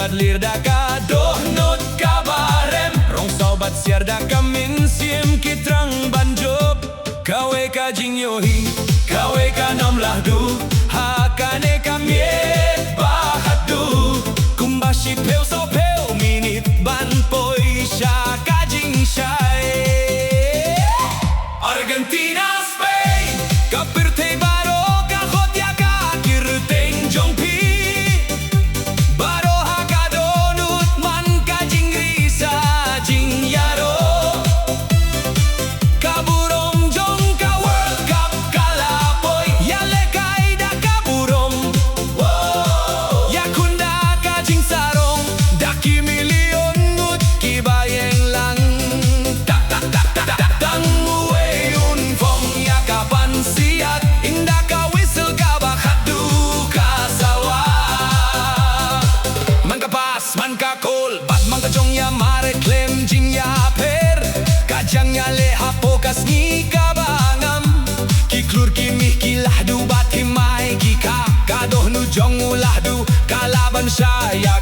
sobat lirda ka dohnot kabarem rong sobat siarda kamin siem kitrang banjob kawe ka jingyohi kawe ka namlah du hakane kamiet bahadu kumbashi peu so peu minit ban poi sha ka jing shai Argentina Spain kapirte baro ka khotya ka kirteng jongpi baro haka donut man ka jingrisa jing yaro kaburom jong ka World Cup kalapoy yale kaida kaburom ya kunda ka jing sarong daki milion nut kibayeng lang tak tak tak tak tak tang uwe uniform ya kapan siat indah ka whistle ka bakhadu ka sawa man ka pas man ka kol bat man ka jong ya mare klem jing ya per kajang ya le hapokas ni ka bangam ki klur ki mih ki lahdu bat himai ki ka kadoh nu jong ulahdu kalaban saya